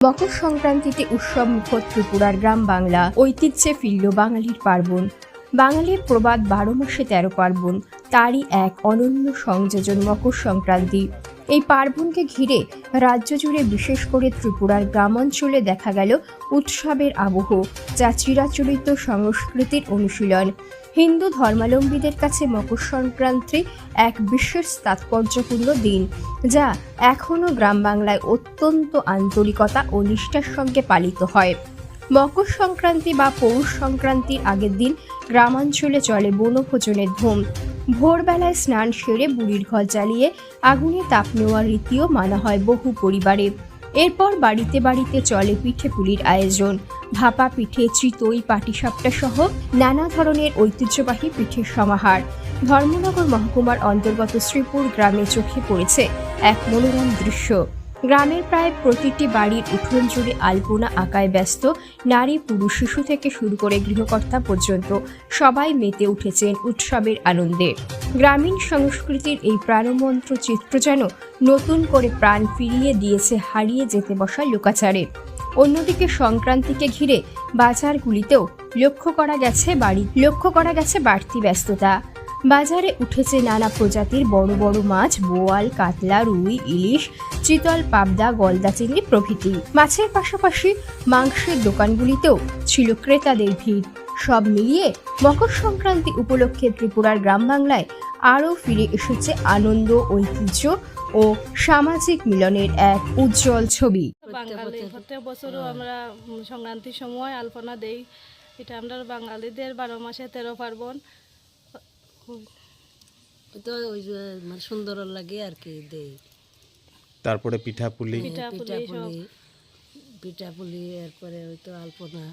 মকর সংক্রান্তিতে উৎসব মুখর ত্রিপুরার গ্রাম বাংলা, ঐতিহ্যে ফিরল বাঙালির পার্বণ। বাঙালির প্রবাদ 12 মাসে 13 পার্বণ, তারই এক অনন্য সংযোজন মকর সংক্রান্তি। এই পার্বণকে ঘিরে রাজ্য জুড়ে, বিশেষ করে ত্রিপুরার গ্রামাঞ্চলে দেখা গেল উৎসবের আবহ, যা চিরাচরিত সংস্কৃতির অনুশীলন। হিন্দু ধর্মাবলম্বীদের কাছে মকর সংক্রান্তি এক বিশেষ তাৎপর্যপূর্ণ দিন, যা এখনও গ্রাম বাংলায় অত্যন্ত আন্তরিকতা ও নিষ্ঠার সঙ্গে পালিত হয়। মকর সংক্রান্তি বা পৌষ সংক্রান্তির আগের দিন গ্রামাঞ্চলে চলে বনভোজনের ধুম। ভোরবেলায় স্নান সেরে বুড়ির ঘর জ্বালিয়ে আগুনে তাপ নেওয়ার রীতিও মানা হয় বহু পরিবারে। এরপর বাড়িতে বাড়িতে চলে পিঠে পুলির আয়োজন। ভাপা পিঠে, চিতই, পাটিসাপটা সহ নানা ধরনের ঐতিহ্যবাহী পিঠের সমাহার। ধর্মনগর মহকুমার অন্তর্গত শ্রীপুর গ্রামে চোখে পড়েছে এক মনোরম দৃশ্য। গ্রামের প্রায় প্রতিটি বাড়ির উঠোন জুড়ে আলপনা আঁকায় ব্যস্ত নারী, পুরুষ, শিশু থেকে শুরু করে গৃহকর্তা পর্যন্ত সবাই মেতে উঠেছেন উৎসবের আনন্দে। গ্রামীণ সংস্কৃতির এই প্রাণমন্ত্র চিত্র যেন নতুন করে প্রাণ ফিরিয়ে দিয়েছে হারিয়ে যেতে বসা লোকাচারে। অন্যদিকে সংক্রান্তিকে ঘিরে বাজারগুলিতেও লক্ষ্য করা গেছে বাড়তি ব্যস্ততা। বাজারে উঠেছে নানা প্রজাতির বড় বড় মাছ, বোয়াল, কাতলা, রুই, ইলিশ, চিতল, পাবদা, গলদা চিংড়ি প্রভৃতি। মাছের পাশাপাশি মাংসের দোকানগুলিতেও ছিল ক্রেতাদের ভিড়। সব মিলিয়ে মকর সংক্রান্তি উপলক্ষে ত্রিপুরার গ্রাম বাংলায় আরও ফিরে এসেছে আনন্দ, ঐতিহ্য ও সামাজিক মিলনের এক উজ্জ্বল ছবি। বাঙালি প্রত্যেক বছরও আমরা সংক্রান্তির সময় আলপনা দেই। এটা আমরা বাঙালিদের 12 মাসে 13 পার্বণ। তো ওই মানে সুন্দর লাগে আর কি দেই। তারপরে পিঠাপুলি পিঠাপুলি এরপরে ওই তো আলপনা